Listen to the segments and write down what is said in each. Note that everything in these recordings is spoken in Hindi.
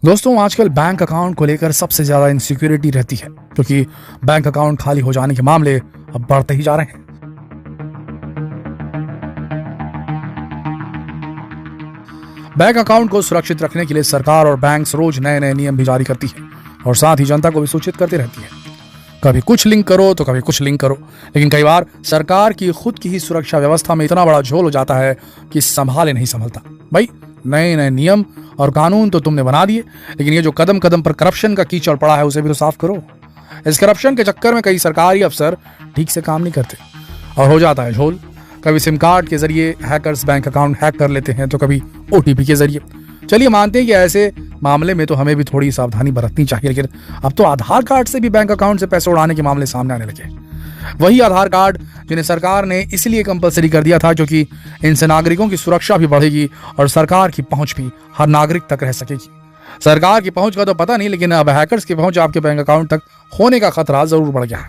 दोस्तों आजकल बैंक अकाउंट को लेकर सबसे ज्यादा इनसिक्योरिटी रहती है क्योंकि बैंक अकाउंट खाली हो जाने के मामले अब बढ़ते ही जा रहे हैं। बैंक अकाउंट को सुरक्षित रखने के लिए सरकार और बैंक्स रोज नए नए नियम भी जारी करती है और साथ ही जनता को भी सूचित करती रहती है। कभी कुछ लिंक करो तो कभी कुछ लिंक करो, लेकिन कई बार सरकार की खुद की ही सुरक्षा व्यवस्था में इतना बड़ा झोल हो जाता है कि संभाले नहीं संभलता। भाई नए नए नियम और कानून तो तुमने बना दिए, लेकिन ये जो कदम कदम पर करप्शन का कीचड़ पड़ा है उसे भी तो साफ करो। इस करप्शन के चक्कर में कई सरकारी अफसर ठीक से काम नहीं करते और हो जाता है झोल। कभी सिम कार्ड के जरिए हैकर्स बैंक अकाउंट हैक कर लेते हैं तो कभी ओटीपी के जरिए। चलिए मानते हैं कि ऐसे मामले में तो हमें भी थोड़ी सावधानी बरतनी चाहिए, लेकिन अब तो आधार कार्ड से भी बैंक अकाउंट से पैसे उड़ाने के मामले सामने आने लगे। वही आधार कार्ड जिन्हें सरकार ने इसलिए कंपलसरी कर दिया था क्योंकि इनसे नागरिकों की सुरक्षा भी बढ़ेगी और सरकार की पहुंच भी हर नागरिक तक रह सकेगी। सरकार की पहुंच का तो पता नहीं, लेकिन अब हैकर्स की पहुंच आपके बैंक अकाउंट तक होने का खतरा जरूर बढ़ गया है।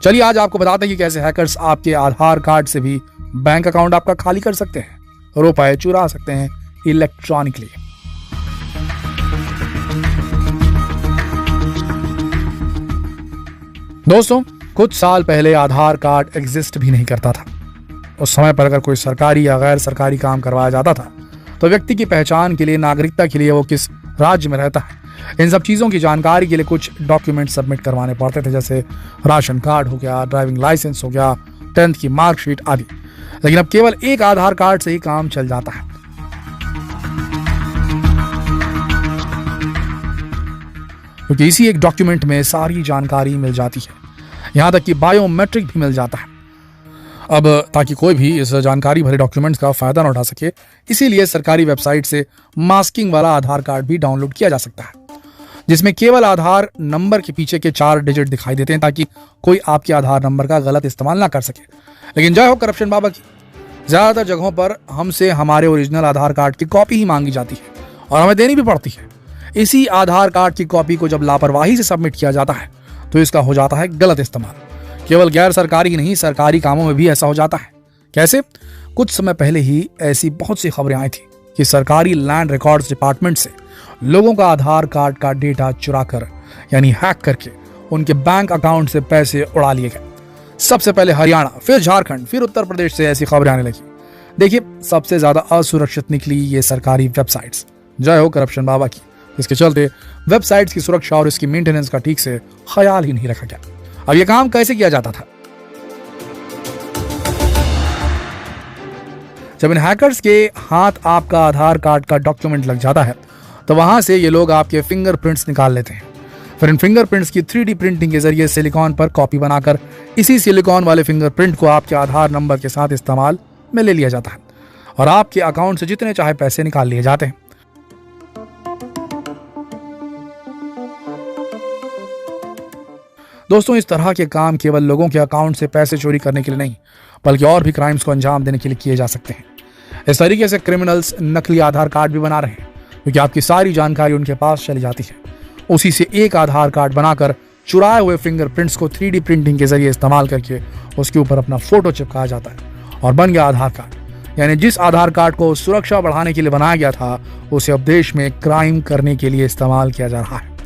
चलिए आज आपको बताते हैं कि कैसे हैकर्स आपके आधार कार्ड से भी बैंक अकाउंट आपका खाली कर सकते हैं, रुपए चुरा सकते हैं इलेक्ट्रॉनिकली। दोस्तों कुछ साल पहले आधार कार्ड एग्जिस्ट भी नहीं करता था। उस समय पर अगर कोई सरकारी या गैर सरकारी काम करवाया जाता था तो व्यक्ति की पहचान के लिए, नागरिकता के लिए वो किस राज्य में रहता है, इन सब चीज़ों की जानकारी के लिए कुछ डॉक्यूमेंट सबमिट करवाने पड़ते थे, जैसे राशन कार्ड हो गया, ड्राइविंग लाइसेंस हो गया, 10th की मार्कशीट आदि। लेकिन अब केवल एक आधार कार्ड से ही काम चल जाता है। क्योंकि इसी एक डॉक्यूमेंट में सारी जानकारी मिल जाती है, यहां तक कि बायोमेट्रिक भी मिल जाता है। अब ताकि कोई भी इस जानकारी भरे डॉक्यूमेंट्स का फायदा न उठा सके, इसीलिए सरकारी वेबसाइट से मास्किंग वाला आधार कार्ड भी डाउनलोड किया जा सकता है, जिसमें केवल आधार नंबर के पीछे के 4 डिजिट दिखाई देते हैं ताकि कोई आपके आधार नंबर का गलत इस्तेमाल ना कर सके। लेकिन जय हो करप्शन बाबा की, ज्यादातर जगहों पर हमसे हमारे ओरिजिनल आधार कार्ड की कॉपी ही मांगी जाती है और हमें देनी भी पड़ती है। इसी आधार कार्ड की कॉपी को जब लापरवाही से सबमिट किया जाता है तो इसका हो जाता है गलत इस्तेमाल। केवल गैर सरकारी ही नहीं, सरकारी कामों में भी ऐसा हो जाता है। कैसे? कुछ समय पहले ही ऐसी बहुत सी खबरें आई थी कि सरकारी लैंड रिकॉर्ड्स डिपार्टमेंट से लोगों का आधार कार्ड का डेटा चुरा कर यानी हैक करके उनके बैंक अकाउंट से पैसे उड़ा लिए गए। सबसे पहले हरियाणा, फिर झारखंड, फिर उत्तर प्रदेश से ऐसी खबरें आने लगी। देखिए सबसे ज्यादा असुरक्षित निकली ये सरकारी वेबसाइट्स। जय हो करप्शन बाबा की। इसके चलते वेबसाइट्स की सुरक्षा और इसकी मेंटेनेंस का ठीक से ख्याल ही नहीं रखा गया। अब यह काम कैसे किया जाता था? जब इन हैकर्स के हाथ आपका आधार कार्ड का डॉक्यूमेंट लग जाता है तो वहां से ये लोग आपके फिंगरप्रिंट्स निकाल लेते हैं। फिर इन फिंगरप्रिंट्स की 3D प्रिंटिंग के जरिए सिलिकॉन पर कॉपी बनाकर इसी सिलिकॉन वाले फिंगरप्रिंट को आपके आधार नंबर के साथ इस्तेमाल में ले लिया जाता है और आपके अकाउंट से जितने चाहे पैसे निकाल लिए जाते हैं। दोस्तों इस तरह के काम केवल लोगों के अकाउंट से पैसे चोरी करने के लिए नहीं, बल्कि और भी क्राइम्स को अंजाम देने के लिए किए जा सकते हैं। इस तरीके से क्रिमिनल्स नकली आधार कार्ड भी बना रहे हैं क्योंकि आपकी सारी जानकारी उनके पास चली जाती है। उसी से एक आधार कार्ड बनाकर चुराए हुए फिंगरप्रिंट्स को 3D प्रिंटिंग के जरिए इस्तेमाल करके उसके ऊपर अपना फोटो चिपकाया जाता है और बन गया आधार कार्ड। यानी जिस आधार कार्ड को सुरक्षा बढ़ाने के लिए बनाया गया था उसे अब देश में क्राइम करने के लिए इस्तेमाल किया जा रहा है।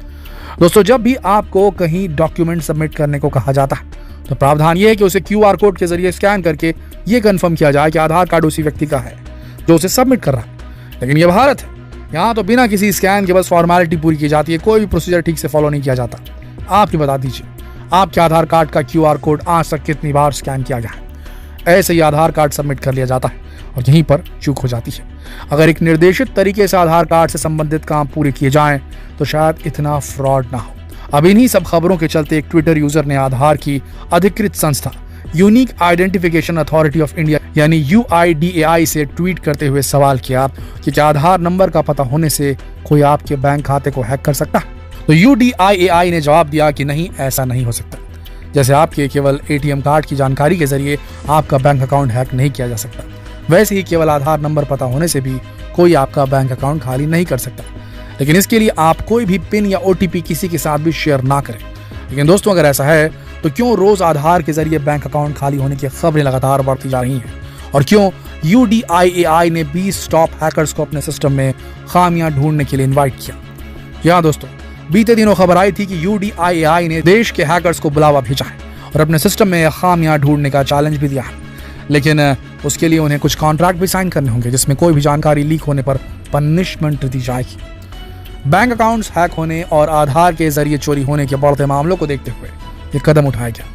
दोस्तों जब भी आपको कहीं डॉक्यूमेंट सबमिट करने को कहा जाता है तो प्रावधान ये है कि उसे QR कोड के जरिए स्कैन करके ये कंफर्म किया जाए कि आधार कार्ड उसी व्यक्ति का है जो उसे सबमिट कर रहा है। लेकिन ये भारत है, यहाँ तो बिना किसी स्कैन के बस फॉर्मेलिटी पूरी की जाती है, कोई भी प्रोसीजर ठीक से फॉलो नहीं किया जाता। आप ही बता दीजिए आपके आधार कार्ड का QR कोड आज तक कितनी बार स्कैन किया गया है? ऐसे ही आधार कार्ड सबमिट कर लिया जाता है और यहीं पर चूक हो जाती है। अगर एक निर्देशित तरीके से आधार कार्ड से संबंधित काम पूरे किए जाएं तो शायद इतना फ्रॉड ना हो। अब इन्हीं सब खबरों के चलते एक ट्विटर यूजर ने आधार की अधिकृत संस्था unique identification authority of India यानी UIDAI से ट्वीट करते हुए सवाल किया कि क्या आधार नंबर का पता होने से कोई आपके बैंक खाते को हैक कर सकता? तो UIDAI ने जवाब दिया कि नहीं, ऐसा नहीं हो सकता। जैसे आपके केवल ATM कार्ड की जानकारी के जरिए आपका बैंक अकाउंट हैक नहीं किया जा सकता, वैसे ही केवल आधार नंबर पता होने से भी कोई आपका बैंक अकाउंट खाली नहीं कर सकता। लेकिन इसके लिए आप कोई भी पिन या OTP किसी के साथ भी शेयर ना करें। लेकिन दोस्तों अगर ऐसा है तो क्यों रोज आधार के जरिए बैंक अकाउंट खाली होने की खबरें लगातार बढ़ती जा रही हैं? और क्यों UIDAI ने 20 टॉप हैकर्स को अपने सिस्टम में खामियां ढूंढने के लिए इनवाइट किया? यहाँ दोस्तों, बीते दिनों खबर आई थी कि UDIAI ने देश के हैकर्स को बुलावा भेजा है और अपने सिस्टम में खामियां ढूंढने का चैलेंज भी दिया है। लेकिन उसके लिए उन्हें कुछ कॉन्ट्रैक्ट भी साइन करने होंगे जिसमें कोई भी जानकारी लीक होने पर पनिशमेंट दी जाएगी। बैंक अकाउंट्स हैक होने और आधार के जरिए चोरी होने के बढ़ते मामलों को देखते हुए ये कदम उठाया गया।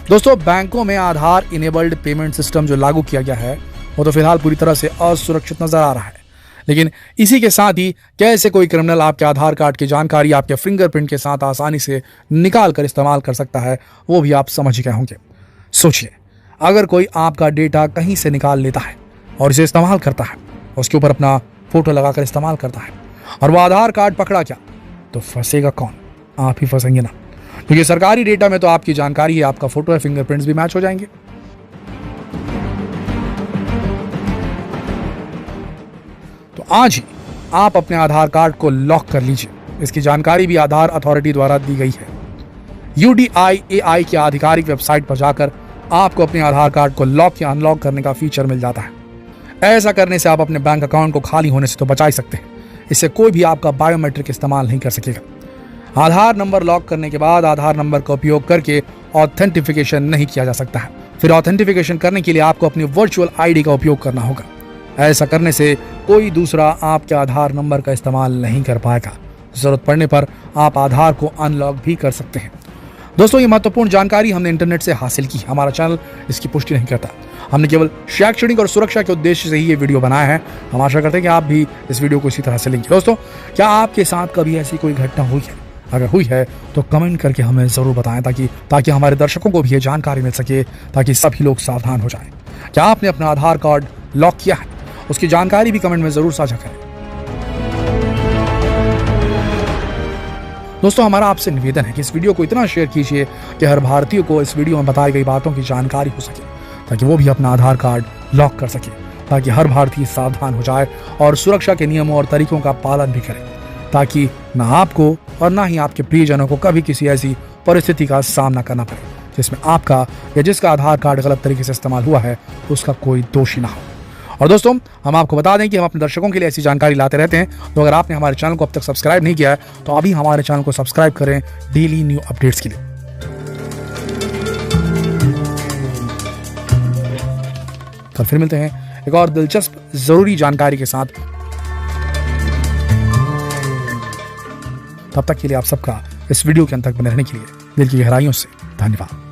दोस्तों, बैंकों में आधार इनेबल्ड पेमेंट सिस्टम जो लागू किया गया है वो तो फिलहाल पूरी तरह से असुरक्षित नजर आ रहा है। लेकिन इसी के साथ ही कैसे कोई क्रिमिनल आपके आधार कार्ड की जानकारी आपके फिंगरप्रिंट के साथ आसानी से निकाल कर इस्तेमाल कर सकता है वो भी आप समझ गए होंगे। सोचिए, अगर कोई आपका डेटा कहीं से निकाल लेता है और इसे इस्तेमाल करता है, उसके ऊपर अपना फोटो लगाकर इस्तेमाल करता है और वो आधार कार्ड पकड़ा गया, तो फंसेगा कौन? आप ही फंसेंगे ना, क्योंकि सरकारी डेटा में तो आपकी जानकारी है, आपका फोटो है, फिंगरप्रिंट्स भी मैच हो जाएंगे। तो आज ही आप अपने आधार कार्ड को लॉक कर लीजिए। इसकी जानकारी भी आधार अथॉरिटी द्वारा दी गई है। UDIAI की आधिकारिक वेबसाइट पर जाकर आपको अपने आधार कार्ड को लॉक या अनलॉक करने का फीचर मिल जाता है। ऐसा करने से आप अपने बैंक अकाउंट को खाली होने से तो बचा ही सकते हैं, इससे कोई भी आपका बायोमेट्रिक इस्तेमाल नहीं कर सकेगा। आधार नंबर लॉक करने के बाद आधार नंबर का उपयोग करके ऑथेंटिफिकेशन नहीं किया जा सकता है। फिर ऑथेंटिफिकेशन करने के लिए आपको अपनी वर्चुअल ID का उपयोग करना होगा। ऐसा करने से कोई दूसरा आपके आधार नंबर का इस्तेमाल नहीं कर पाएगा। जरूरत पड़ने पर आप आधार को अनलॉक भी कर सकते हैं। दोस्तों, ये महत्वपूर्ण जानकारी हमने इंटरनेट से हासिल की। हमारा चैनल इसकी पुष्टि नहीं करता। हमने केवल शैक्षणिक और सुरक्षा के उद्देश्य से ही ये वीडियो बनाया है। हम आशा करते हैं कि आप भी इस वीडियो को इसी तरह से लेंगे। दोस्तों, क्या आपके साथ कभी ऐसी कोई घटना हुई है? अगर हुई है तो कमेंट करके हमें जरूर बताएं ताकि हमारे दर्शकों को भी ये जानकारी मिल सके, ताकि सभी लोग सावधान हो जाएं। क्या आपने अपना आधार कार्ड लॉक किया है? उसकी जानकारी भी कमेंट में जरूर साझा करें। दोस्तों, हमारा आपसे निवेदन है कि इस वीडियो को इतना शेयर कीजिए कि हर भारतीय को इस वीडियो में बताई गई बातों की जानकारी हो सके, ताकि वो भी अपना आधार कार्ड लॉक कर सके, ताकि हर भारतीय सावधान हो जाए और सुरक्षा के नियमों और तरीकों का पालन भी करे, ताकि ना आपको और ना ही आपके प्रियजनों को कभी किसी ऐसी परिस्थिति का सामना करना पड़े जिसमें आपका या जिसका आधार कार्ड गलत तरीके से इस्तेमाल हुआ है उसका कोई दोषी ना हो। और दोस्तों, हम आपको बता दें कि हम अपने दर्शकों के लिए ऐसी जानकारी लाते रहते हैं। तो अगर आपने हमारे चैनल को अब तक सब्सक्राइब नहीं किया है तो अभी हमारे चैनल को सब्सक्राइब करें डेली न्यू अपडेट्स के लिए। कल फिर मिलते हैं एक और दिलचस्प जरूरी जानकारी के साथ। तब तक के लिए आप सबका इस वीडियो के अंत तक बने रहने के लिए दिल की गहराइयों से धन्यवाद।